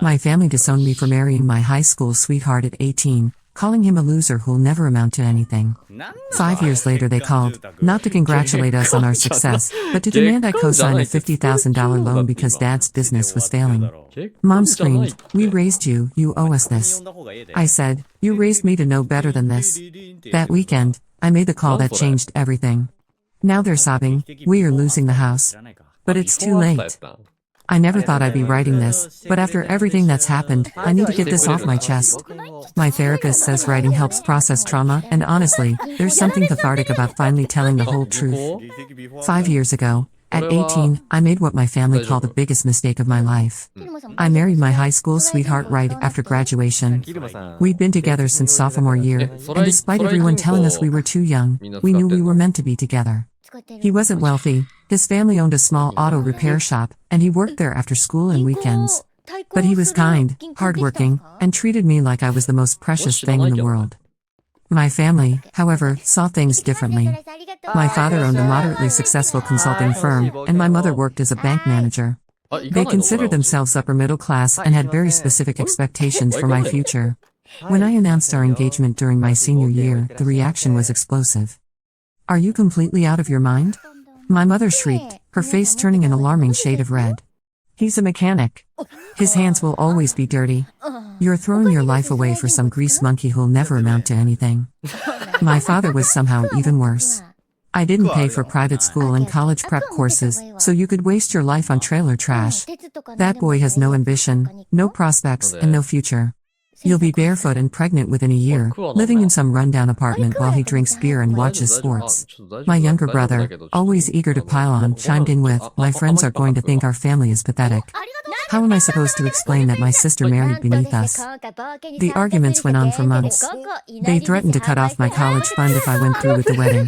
My family disowned me for marrying my high school sweetheart at 18, calling him a loser who'll never amount to anything. 5 years later they called, not to congratulate us on our success, but to demand I co-sign a $50,000 loan because Dad's business was failing. Mom screamed, "We raised you, you owe us this." I said, "You raised me to know better than this." That weekend, I made the call that changed everything. Now they're sobbing, "We are losing the house." But it's too late. I never thought I'd be writing this, but after everything that's happened, I need to get this off my chest. My therapist says writing helps process trauma, and honestly, there's something cathartic about finally telling the whole truth. 5 years ago, at 18, I made what my family called the biggest mistake of my life. I married my high school sweetheart right after graduation. We'd been together since sophomore year, and despite everyone telling us we were too young, we knew we were meant to be together. He wasn't wealthy, his family owned a small auto repair shop, and he worked there after school and weekends. But he was kind, hardworking, and treated me like I was the most precious thing in the world. My family, however, saw things differently. My father owned a moderately successful consulting firm, and my mother worked as a bank manager. They considered themselves upper middle class and had very specific expectations for my future. When I announced our engagement during my senior year, the reaction was explosive. "Are you completely out of your mind?" My mother shrieked, her face turning an alarming shade of red. "He's a mechanic. His hands will always be dirty. You're throwing your life away for some grease monkey who'll never amount to anything." My father was somehow even worse. "I didn't pay for private school and college prep courses, so you could waste your life on trailer trash. That boy has no ambition, no prospects, and no future. You'll be barefoot and pregnant within a year, living in some rundown apartment while he drinks beer and watches sports." My younger brother, always eager to pile on, chimed in with, "My friends are going to think our family is pathetic. How am I supposed to explain that my sister married beneath us?" The arguments went on for months. They threatened to cut off my college fund if I went through with the wedding.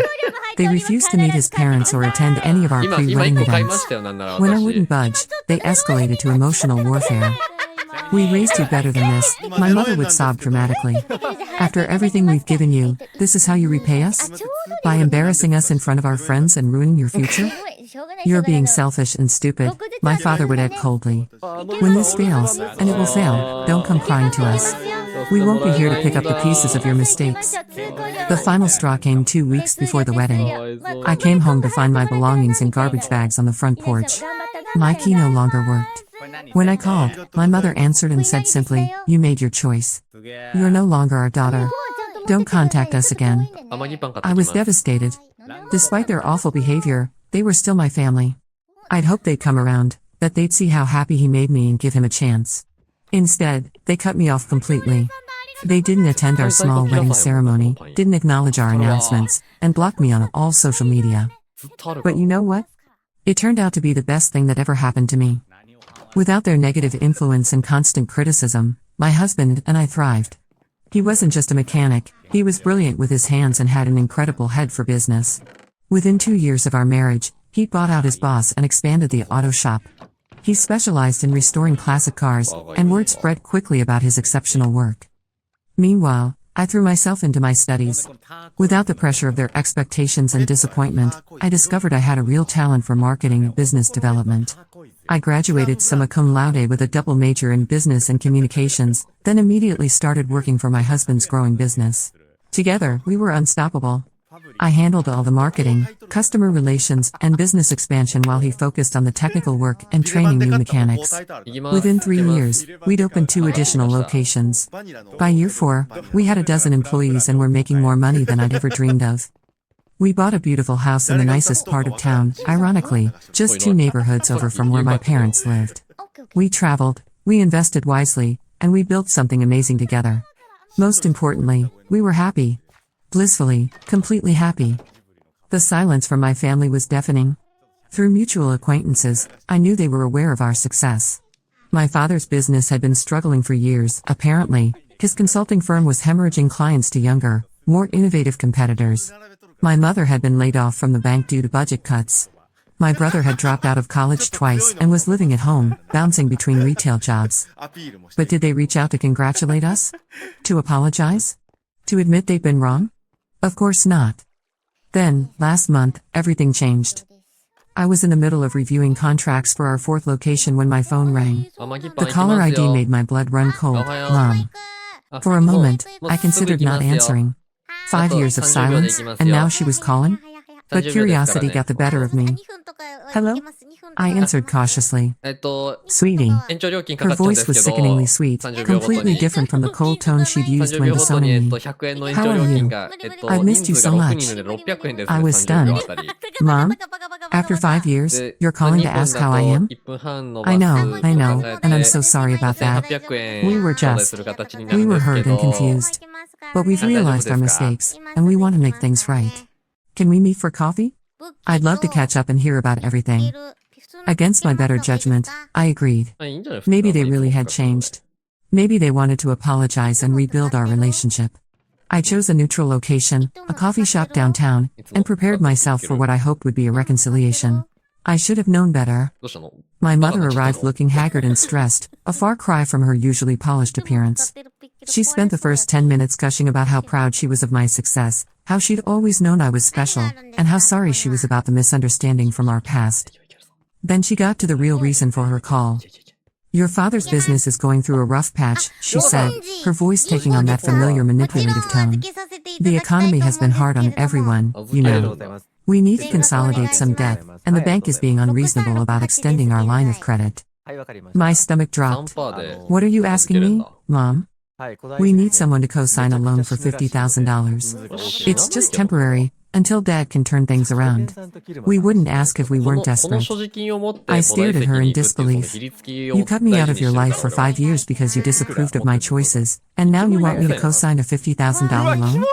They refused to meet his parents or attend any of our pre-wedding events. When I wouldn't budge, they escalated to emotional warfare. "We raised you better than this," my mother would sob dramatically. "After everything we've given you, this is how you repay us? By embarrassing us in front of our friends and ruining your future? You're being selfish and stupid," my father would add coldly. "When this fails, and it will fail, don't come crying to us. We won't be here to pick up the pieces of your mistakes." The final straw came 2 weeks before the wedding. I came home to find my belongings in garbage bags on the front porch. My key no longer worked. When I called, my mother answered and said simply, "You made your choice. You're no longer our daughter. Don't contact us again." I was devastated. Despite their awful behavior, they were still my family. I'd hoped they'd come around, that they'd see how happy he made me and give him a chance. Instead, they cut me off completely. They didn't attend our small wedding ceremony, didn't acknowledge our announcements, and blocked me on all social media. But you know what? It turned out to be the best thing that ever happened to me. Without their negative influence and constant criticism, my husband and I thrived. He wasn't just a mechanic, he was brilliant with his hands and had an incredible head for business. Within 2 years of our marriage, he bought out his boss and expanded the auto shop. He specialized in restoring classic cars, and word spread quickly about his exceptional work. Meanwhile, I threw myself into my studies. Without the pressure of their expectations and disappointment, I discovered I had a real talent for marketing and business development. I graduated summa cum laude with a double major in business and communications, then immediately started working for my husband's growing business. Together, we were unstoppable. I handled all the marketing, customer relations, and business expansion while he focused on the technical work and training new mechanics. Within 3 years, we'd opened 2 additional locations. By year 4, we had a dozen employees and were making more money than I'd ever dreamed of. We bought a beautiful house in the nicest part of town, ironically, just 2 neighborhoods over from where my parents lived. We traveled, we invested wisely, and we built something amazing together. Most importantly, we were happy. Blissfully, completely happy. The silence from my family was deafening. Through mutual acquaintances, I knew they were aware of our success. My father's business had been struggling for years, apparently. His consulting firm was hemorrhaging clients to younger, more innovative competitors. My mother had been laid off from the bank due to budget cuts. My brother had dropped out of college twice and was living at home, bouncing between retail jobs. But did they reach out to congratulate us? To apologize? To admit they'd been wrong? Of course not. Then, last month, everything changed. I was in the middle of reviewing contracts for our fourth location when my phone rang. The caller ID made my blood run cold. Mom. For a moment, I considered not answering. 5 years of silence, and now she was calling? But curiosity got the better of me. Hello? I answered cautiously. Sweetie. Her voice was sickeningly sweet, completely different from the cold tone she'd used when disowning me. How are you? I've missed you so much. I was stunned. Mom? After 5 years, you're calling to ask how I am? I know, and I'm so sorry about that. We were hurt and confused. But we've realized our mistakes, and we want to make things right. Can we meet for coffee? I'd love to catch up and hear about everything. Against my better judgment, I agreed. Maybe they really had changed. Maybe they wanted to apologize and rebuild our relationship. I chose a neutral location, a coffee shop downtown, and prepared myself for what I hoped would be a reconciliation. I should have known better. My mother arrived looking haggard and stressed, a far cry from her usually polished appearance. She spent the first 10 minutes gushing about how proud she was of my success, how she'd always known I was special, and how sorry she was about the misunderstanding from our past. Then she got to the real reason for her call. Your father's business is going through a rough patch, she said, her voice taking on that familiar manipulative tone. The economy has been hard on everyone, you know. We need to consolidate some debt, and the bank is being unreasonable about extending our line of credit. My stomach dropped. What are you asking me, Mom? We need someone to co-sign a loan for $50,000. It's just temporary, until Dad can turn things around. We wouldn't ask if we weren't desperate. I stared at her in disbelief. You cut me out of your life for 5 years because you disapproved of my choices, and now you want me to co-sign a $50,000 loan?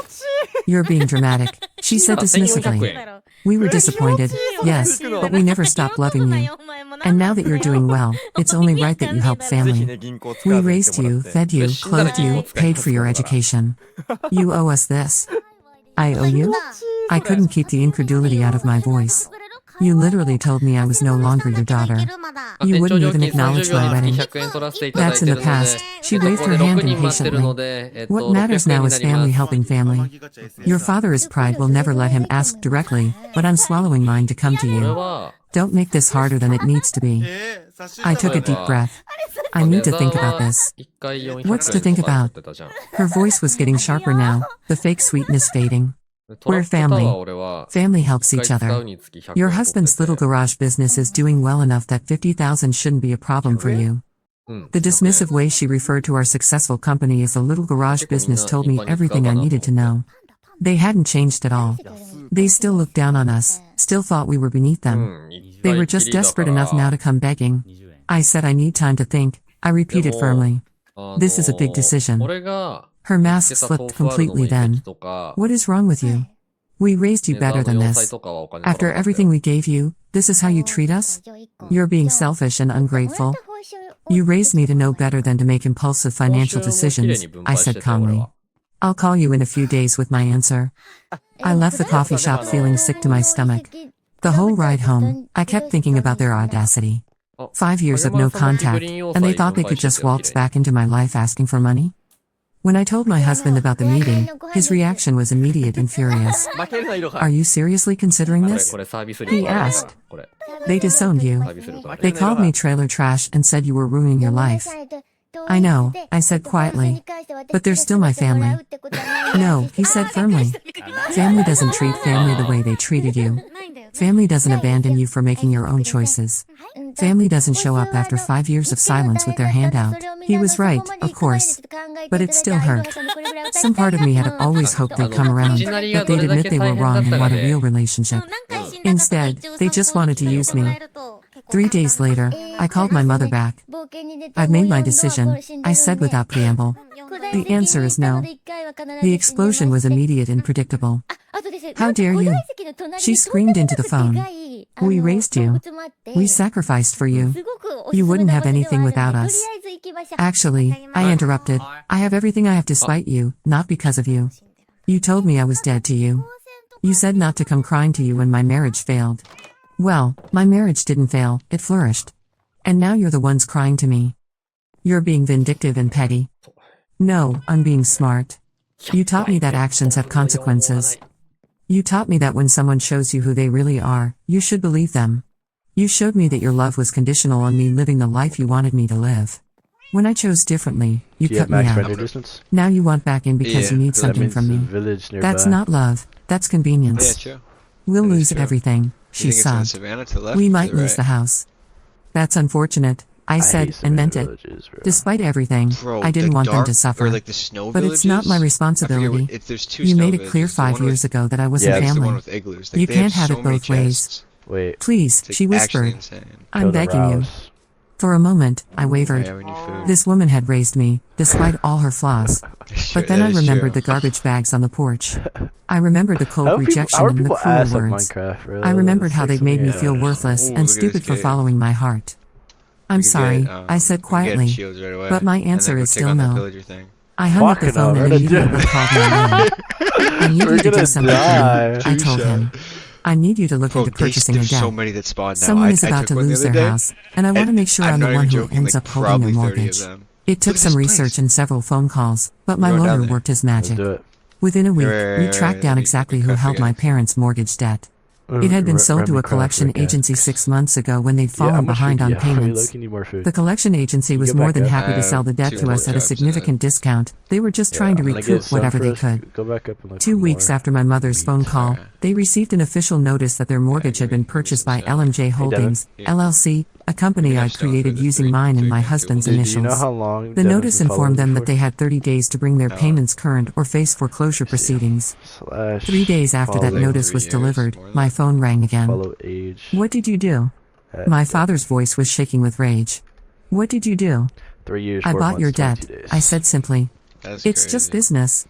You're being dramatic, she said dismissively. We were disappointed, yes, but we never stopped loving you. And now that you're doing well, it's only right that you help family. We raised you, fed you, clothed you, paid for your education. You owe us this. I owe you? I couldn't keep the incredulity out of my voice. You literally told me I was no longer your daughter. You wouldn't even acknowledge my wedding. That's in the past, she waved her hand impatiently. What matters now is family helping family. Your father's pride will never let him ask directly, but I'm swallowing mine to come to you. Don't make this harder than it needs to be. I took a deep breath. I need to think about this. What's to think about? Her voice was getting sharper now, the fake sweetness fading. We're family. Family helps each other. Your husband's little garage business is doing well enough that $50,000 shouldn't be a problem for you. The dismissive way she referred to our successful company as a little garage business told me everything I needed to know. They hadn't changed at all. They still looked down on us, still thought we were beneath them. They were just desperate enough now to come begging. I said I need time to think, I repeated firmly. This is a big decision. Her mask slipped completely then. What is wrong with you? We raised you better than this. After everything we gave you, this is how you treat us? You're being selfish and ungrateful. You raised me to know better than to make impulsive financial decisions, I said calmly. I'll call you in a few days with my answer. I left the coffee shop feeling sick to my stomach. The whole ride home, I kept thinking about their audacity. 5 years of no contact, and they thought they could just waltz back into my life asking for money? When I told my husband about the meeting, his reaction was immediate and furious. Are you seriously considering this? He asked. They disowned you. They called me trailer trash and said you were ruining your life. I know, I said quietly. But they're still my family. No, he said firmly. Family doesn't treat family the way they treated you. Family doesn't abandon you for making your own choices. Family doesn't show up after 5 years of silence with their hand out. He was right, of course. But it still hurt. Some part of me had always hoped they'd come around, that they'd admit they were wrong and want a real relationship. Instead, they just wanted to use me. 3 days later, I called my mother back. I've made my decision, I said without preamble. The answer is no. The explosion was immediate and predictable. How dare you? She screamed into the phone. We raised you. We sacrificed for you. You wouldn't have anything without us. Actually, I interrupted. I have everything I have to spite you, not because of you. You told me I was dead to you. You said not to come crying to you when my marriage failed. Well, my marriage didn't fail, it flourished. And now you're the ones crying to me. You're being vindictive and petty. No, I'm being smart. You taught me that actions have consequences. You taught me that when someone shows you who they really are, you should believe them. You showed me that your love was conditional on me living the life you wanted me to live. When I chose differently, you cut me out. Distance? Now you want back in because you need something from me. That's not love, that's convenience. Yeah, true. We'll lose everything, she think it's on sobbed. Savannah to the left We or to might the lose right? the house. That's unfortunate, I said, and meant it. Despite everything, Bro, I didn't the want them dark, to suffer. Or like the snow But it's not my villages? responsibility. There's two You snow made it clear villages. The 5 one years with- ago that I wasn't That's the family. one with igloos. Like, You they can't have have so it many both ways. chests. Wait. Please, It's she like actually whispered. insane. I'm begging you. For a moment, I wavered. Yeah, we need food. This woman had raised me, despite all her flaws. Sure, But then that I is remembered true. the garbage bags on the porch. I remembered the cold rejection how are and the people cruel ass at words. Minecraft, really? I remembered how That's they'd made me something- feel worthless Ooh, and look at stupid this for kid. following my heart. I'm We could sorry, get, I said we could get quietly. shields right away, But my and then answer go is take still on that no. villager thing. I hung up the Fucking phone hell, and we're gonna immediately do- called my man. I need We're you to do gonna something for die. me, I told him. I need you to look Bro, into purchasing a there's debt. so many that spawn now. Someone is I about took to one the lose other their day, house, and I want to and make sure I'm I'm the not one even who joking, ends like, up holding their probably 30 of mortgage. them. It took Look at some this research place. and several phone calls, but my We're going down lawyer there. worked his Let's magic. do it. Within a week, we Right, tracked down let me exactly who cut held again. my parents' mortgage debt. It had been sold to a collection agency 6 months ago when they'd fallen behind on payments. The collection agency was more than happy to sell the debt to us at a significant discount. They were just trying to recoup whatever they could. Go back up and look 2 for weeks more. after my mother's phone call, they received an official notice that their mortgage had been purchased by LMJ Holdings, LLC, a company I created using mine and my husband's Dude, do you know initials. how long The Devin's notice been informed them following that they had 30 days to bring their Oh. payments current or face foreclosure proceedings. / 3 days after that follow- notice was 3 years, delivered, more than my that. phone rang again. Follow age. What did you do? My father's voice was shaking with rage. What did you do? 3 years. I 4 bought your months, debt, 22 days. I said simply. That's It's crazy. just business.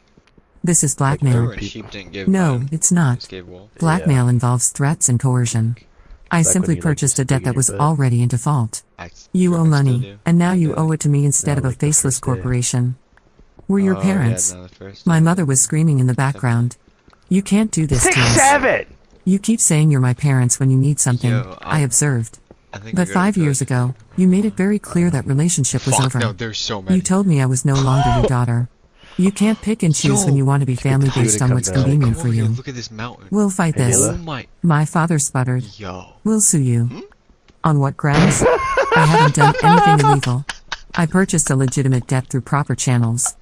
This is Remember blackmail. when sheep didn't give No, mine? it's not. Just gave wool. Blackmail involves threats and coercion. I Back simply when you, like, purchased a used to debt dig that in was your butt. already in default. I You owe still money, do. and now you Yeah. owe it to me instead of a like the faceless first day. corporation. We're your Oh, yeah, parents. no, the first My day. mother was screaming in the background. You can't do this to 6, us. 7. You keep saying you're my parents when you need something, Yo, I observed. I think But we're 5 good. years ago, you made it very clear that relationship was Fuck, over. no, there's so many. You told me I was no longer your daughter. You can't pick and choose when you want to be family Dude, based it on comes what's out. convenient Come for over here, you. look at this mountain. We'll fight Hey, this. Mila. Oh my, My father sputtered. yo. We'll sue you. On what grounds? I haven't done anything illegal. I purchased a legitimate debt through proper channels.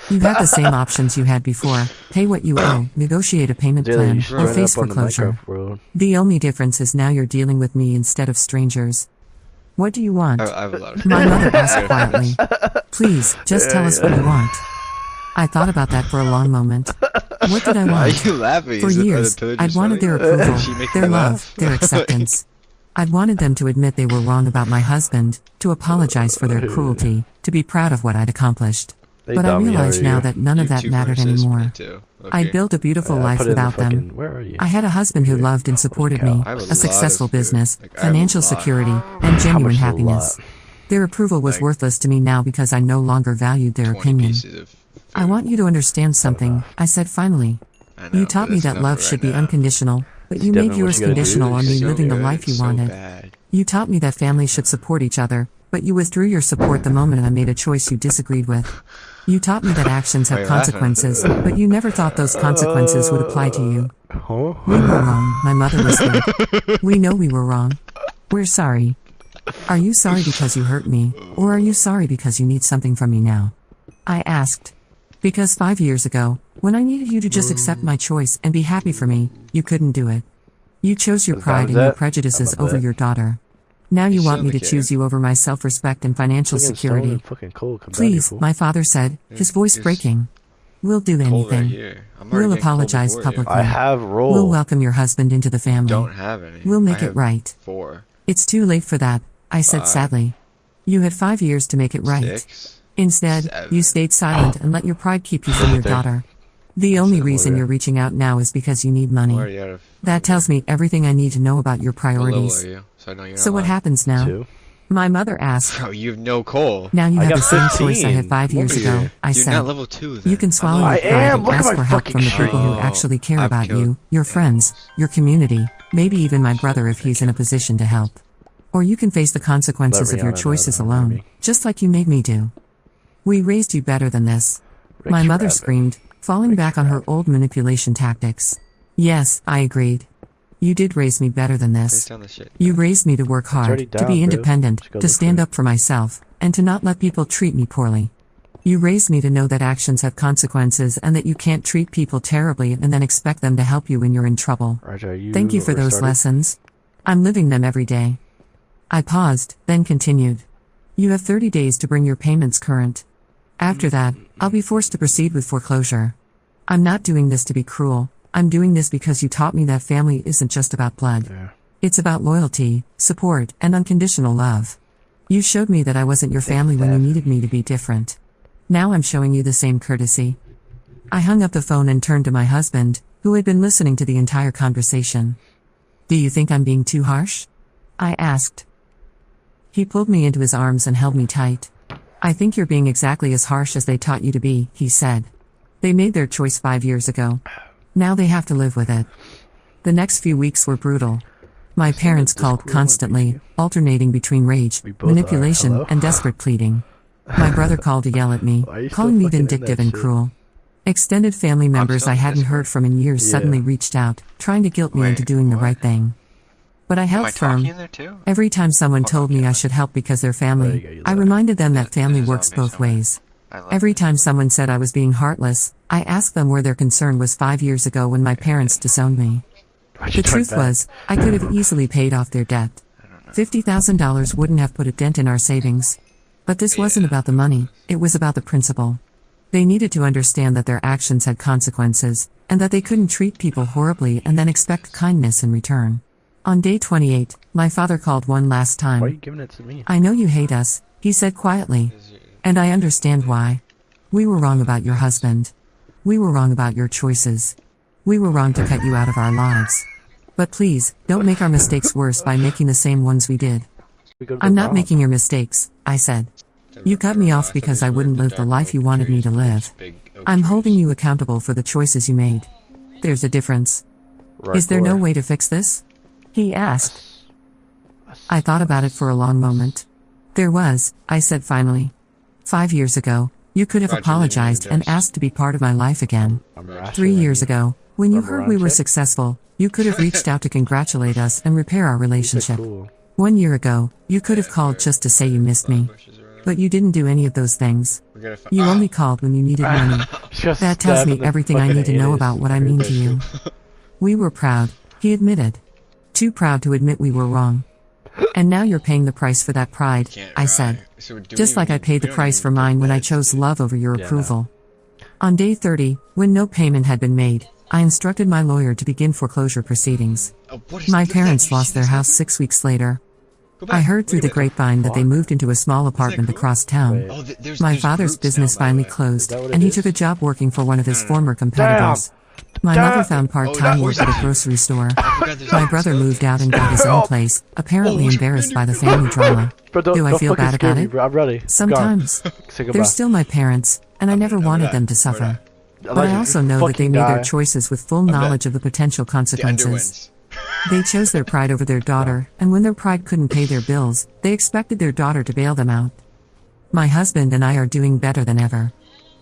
You have the same options you had before. Pay what you owe, negotiate a payment Daily, plan, you should or join face up on the foreclosure. Minecraft world. The only difference is now you're dealing with me instead of strangers. What do you want? I have a lot of My mother asked quietly. Please, just tell us what you want. I thought about that for a long moment. What did I Why are want? you laughing? For Is it- are the years, pillagers I'd wanted funny? their approval, She make their you love, laugh? their acceptance. I'd wanted them to admit they were wrong about my husband, to apologize for their cruelty, to be proud of what I'd accomplished. They But I dumb, realize how are now you? that none of You that two mattered versus me anymore. too. I Okay. built a beautiful I life put it in the without them. fucking- Where are you? I had a husband who loved and supported me, I have a a lot successful of food. business, Like, I have a financial lot. security, and How genuine much is a happiness. lot? Their approval was Like, worthless to me now because I no longer valued their 20 opinion. pieces of food. I want you to understand something, I said finally. I know, You taught but me that's that enough love for should right be now. unconditional, but you Devin, made what yours you gotta do conditional on me So living the good, life you so wanted. bad. You taught me that families should support each other, but you withdrew your support the moment I made a choice you disagreed with. You taught me that actions have Why are you laughing? consequences, but you never thought those consequences would apply to you. Huh? We were wrong, my mother whispered. We know we were wrong. We're sorry. Are you sorry because you hurt me, or are you sorry because you need something from me now? I asked. Because 5 years ago, when I needed you to just accept my choice and be happy for me, you couldn't do it. You chose your As pride bad as and your that? prejudices How about over that? your daughter. Now you You want me to sound like choose you over my self-respect and financial Fucking security. stone and fucking coal comes out here, Please, fool. my father said, his voice It's breaking. We'll do Cold right anything. here. I'm already We'll getting cold apologize before you. publicly. I have roll. We'll welcome your husband into the family. Don't have any. We'll make I it have right. 4. It's too late for that, I said 5. sadly. You had 5 years to make it right. 6. Instead, 7. you stayed silent and let your pride keep you from your daughter. The only reason Whatever. you're reaching out now is because you need I'm money. already out of. That tells me everything I need to know about your What level priorities. are you? So I know you're So not what lying. happens now? 2. My mother asked. Bro, you have no coal. Now you I have got the same 15. choice I had 5 Come years over ago, here. I You're said. not level 2 then. You can swallow I'm your I level pride am. and Look at ask my for help fucking from the tree. people who Oh, actually care I've about killed you, your friends, your community, maybe even my brother if he's in a position to help. Or you can face the consequences Let of your Rihanna know choices that I'm alone, army. just like you made me do. We raised you better than this. My Rick's mother rabbit. screamed, falling back on her old manipulation tactics. Yes, I agreed. You did raise me better than Face this. down the shit. You raised me to work already hard, to down, be bro. independent, Just go to look stand for it. up for myself, and to not let people treat me poorly. You raised me to know that actions have consequences and that you can't treat people terribly and then expect them to help you when you're in trouble. Roger, Thank you for those lessons. I'm living them every day. I paused, then continued. You have 30 days to bring your payments current. After that, I'll be forced to proceed with foreclosure. I'm not doing this to be cruel. I'm doing this because you taught me that family isn't just about blood. Yeah. It's about loyalty, support, and unconditional love. You showed me that I wasn't your family when you needed me to be different. Now I'm showing you the same courtesy. I hung up the phone and turned to my husband, who had been listening to the entire conversation. Do you think I'm being too harsh? I asked. He pulled me into his arms and held me tight. I think you're being exactly as harsh as they taught you to be, he said. They made their choice 5 years ago. Now they have to live with it. The next few weeks were brutal. My parents called constantly, alternating between rage, We both manipulation, are. Hello? and desperate pleading. My brother called to yell at me, Why are you still calling me fucking in vindictive that and shit? cruel. Extended family members still I in hadn't Discord. heard from in years Yeah. suddenly reached out, trying to guilt me Wait, into doing the what? right thing. But I Am held I talking firm. in there too? Every time someone told me I should help because they're There you go, family, you I left. reminded them that Yeah, family there's works zombies both somewhere. ways. I love Every it. time someone said I was being heartless, I asked them where their concern was 5 years ago when my parents disowned me. Why'd you The turn truth back? was, I could have easily paid off their debt. $50,000 wouldn't have put a dent in our savings. But this wasn't about the money, it was about the principle. They needed to understand that their actions had consequences, and that they couldn't treat people horribly and then expect kindness in return. On day 28, my father called one last Why are you time. giving it to me? I know you hate us, he said quietly. And I understand why. We were wrong about your husband. We were wrong about your choices. We were wrong to cut you out of our lives. But please, don't make our mistakes worse by making the same ones we did. We go to the I'm not prom. making your mistakes, I said. You cut me off because I wouldn't live the life you wanted me to live. I'm holding you accountable for the choices you made. There's a difference. Right, Is there no boy. way to fix this? He asked. I thought about it for a long moment. There was, I said finally. 5 years ago, you could have Roger, apologized you need and this. asked to be part of my life again. I'm 3 rationing years you. ago, when you Rubber heard we round were check? successful, you could have reached out to congratulate us and repair our These are relationship. cool. 1 year ago, you could have called just to say you missed me. But you didn't do any of those things. You only called when you needed money. Just That tells stab me in the everything I fucking need to know anus. about what I mean to you. We were proud, he admitted. Too proud to admit we were wrong. And now you're paying the price for that pride, I said. Just like I paid the price for mine when I chose love over your Yeah, approval. On day 30, when no payment had been made, I instructed my lawyer to begin foreclosure proceedings. My parents lost their house 6 weeks later. I heard through the grapevine that they moved into a small apartment cool? across town. Wait. My father's business finally closed, that what and it he is? took a job working for one of his former competitors. My mother found part-time work at a grocery store. My brother moved out and got his own place, apparently embarrassed by the family drama. Bro, don't, Do I don't feel fucking bad scare about me, it? bro. I'm ready. Go. Sometimes. Say goodbye. They're still my parents, and I never wanted them to suffer. But I also know that they made their choices with full knowledge of the potential consequences. They chose their pride over their daughter, and when their pride couldn't pay their bills, they expected their daughter to bail them out. My husband and I are doing better than ever.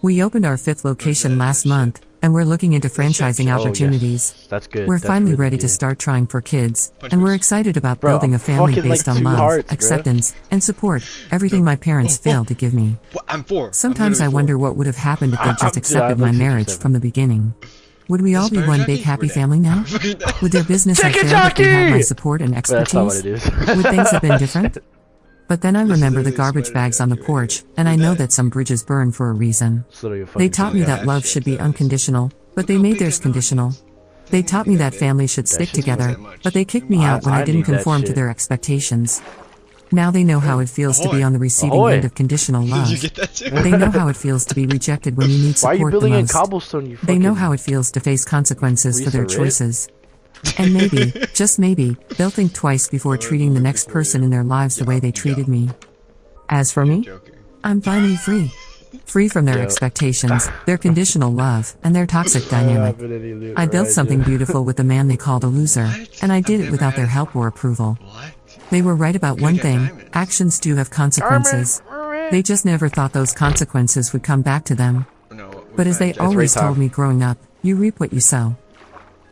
We opened our 5th location last month, and we're looking into franchising Oh, opportunities. yes. That's good. We're That's finally really ready to good. start trying for kids, and we're excited about Bro, building a I'm family fucking, based like, on 2 love, hearts, bro. acceptance, and support, everything my parents failed to give me. I'm 4. Sometimes I wonder what would have happened if they just accepted I'm my like marriage 67. from the beginning. Would we all be Spider one jockey? big happy Where family now? Would their business have Chicken failed if they had my jockey! support and But that's not what expertise? it is. Would things have been different? But then I remember the literally garbage Spider bags on the jockey right porch, here. and I Look at know that. that some bridges burn for a reason. It's literally a They fucking taught me thing. that love should be unconditional, but they made theirs conditional. They taught me that family should stick shit's worth together, that much. but they kicked me out when I I didn't need that conform to shit. their expectations. Now they know how it feels to be Ahoy. on the receiving Ahoy. end of conditional love. Did you get that too? They know how it feels to be rejected when you need Why are you support the building in most. cobblestone, you They fucking... know how it feels to face consequences for their Lisa Rit? choices. And maybe, just maybe, they'll think twice before treating the next person in their lives the way they treated me. As for me, Joking. I'm finally free. Free from their Yo. expectations, their conditional love, and their toxic dynamic. I built something beautiful with the man they called a loser, and I did it without their help or approval. What? They were right about one get thing: diamonds. actions do have consequences. They just never thought those consequences would come back to them. No. But as they always right time. told me growing up, you reap what you sow.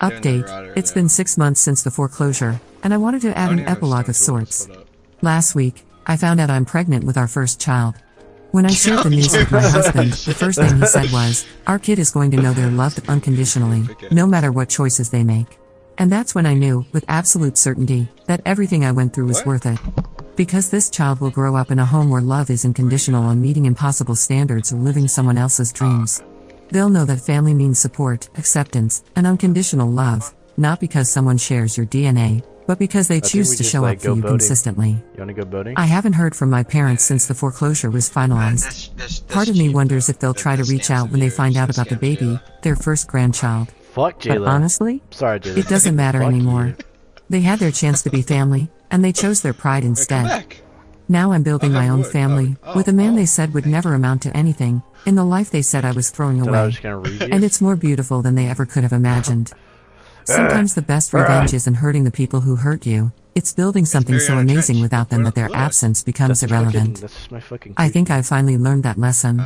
Update, it's been 6 months since the foreclosure, and I wanted to add an epilogue of sorts. Last week, I found out I'm pregnant with our first child. When I shared the news with my husband, the first thing he said was, our kid is going to know they're loved unconditionally, no matter what choices they make. And that's when I knew, with absolute certainty, that everything I went through was worth it. Because this child will grow up in a home where love isn't conditional on meeting impossible standards or living someone else's dreams. They'll know that family means support, acceptance, and unconditional love, not because someone shares your DNA, but because they choose to show up for you consistently. You wanna go boating? I haven't heard from my parents since the foreclosure was finalized. Part of me wonders if they'll try to reach out when they find out about the baby, their first grandchild. Fuck Jayla. But honestly, Sorry, Jayla. it doesn't matter Fuck anymore. you. They had their chance to be family, and they chose their pride instead. Now I'm building my own family, with a man they said would never amount to anything, in the life they said I was throwing Thought I away. was just gonna read you. And it's more beautiful than they ever could have imagined. Sometimes the best revenge isn't hurting the people who hurt you, it's building something so amazing without them that their absence becomes irrelevant. That's my fucking I think I've finally learned that lesson.